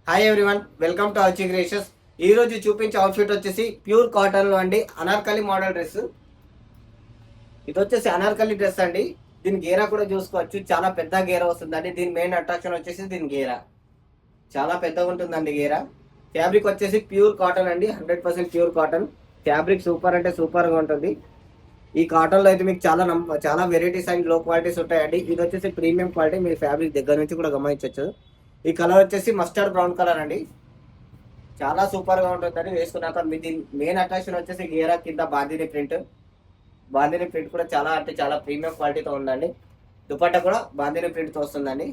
Hi everyone, welcome to our creations. ఈ రోజు చూపించే అవుట్ఫిట్ వచ్చేసి ప్యూర్ కాటన్ లో అండి, అనార్కలి మోడల్ డ్రెస్. ఇది వచ్చేసి అనార్కలి డ్రెస్ అండి. దీని గేరా కూడా చూసుకోవచ్చు, చాలా పెద్ద గేరా వస్తుందండి. దీని మెయిన్ అట్రాక్షన్ వచ్చేసి దీని గేరా చాలా పెద్దగా ఉంటుందండి. గేరా ఫ్యాబ్రిక్ వచ్చేసి ప్యూర్ కాటన్ అండి, 100% ప్యూర్ కాటన్. ఫ్యాబ్రిక్ సూపర్ అంటే సూపర్ గా ఉంటుంది. ఈ కాటన్ లో అయితే మీకు చాలా వెరైటీస్ అండ్ లో క్వాలిటీస్ ఉంటాయండి. ఇది వచ్చేసి ప్రీమియం క్వాలిటీ, మీరు ఫ్యాబ్రిక్ దగ్గర నుంచి కూడా గమనించవచ్చు. ఈ కలర్ వచ్చేసి మస్టర్డ్ బ్రౌన్ కలర్ అండి, చాలా సూపర్ గా ఉంటుందని వేసుకున్నాక. దీని మెయిన్ అట్రాక్షన్ వచ్చేసి గేరా కింద బాందిని ప్రింట్ కూడా చాలా అంటే చాలా ప్రీమియం క్వాలిటీతో ఉందండి. దుపట్టా కూడా బాందిని ప్రింట్ తో వస్తుందండి.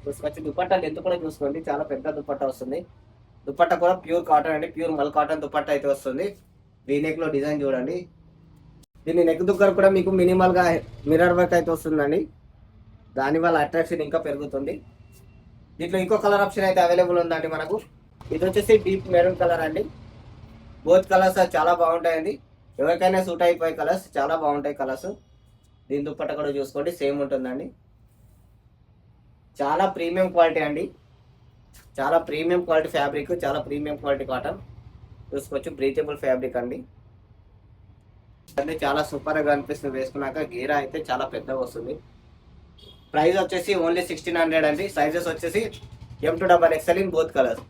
చూసుకోవచ్చు, దుపట్టా లెంత్ కూడా చూసుకోండి, చాలా పెద్ద దుపట్టా వస్తుంది. దుపట్టా కూడా ప్యూర్ కాటన్ అండి, ప్యూర్ మల్ కాటన్ దుపట్టా అయితే వస్తుంది. వీనెక్ లో డిజైన్ చూడండి. దీని నెక్ దగ్గర కూడా మీకు మినిమల్ గా మిర్రర్ వర్క్ అయితే వస్తుందండి, దానివల్ల అట్రాక్షన్ ఇంకా పెరుగుతుంది. దీంట్లో ఇంకో కలర్ ఆప్షన్ అయితే అవైలబుల్ ఉందండి మనకు. ఇది వచ్చేసి డీప్ మెరూన్ కలర్ అండి. బోత్ కలర్స్ చాలా బాగుంటాయండి, ఎవరికైనా సూట్ అయిపోయే కలర్స్, చాలా బాగుంటాయి కలర్స్. దీని దుప్పట్ట కూడా చూసుకోండి, సేమ్ ఉంటుందండి. చాలా ప్రీమియం క్వాలిటీ అండి, చాలా ప్రీమియం క్వాలిటీ ఫ్యాబ్రిక్, చాలా ప్రీమియం క్వాలిటీ కాటన్. చూసుకోవచ్చు, బ్రీతబుల్ ఫ్యాబ్రిక్ అండి. అన్నీ చాలా సూపర్గా అనిపిస్తుంది వేసుకున్నాక. గీరా అయితే చాలా పెద్దగా వస్తుంది. ప్రైస్ వచ్చేసి ఓన్లీ 1600 అండి. సైజెస్ వచ్చేసి M to XXL in both colours.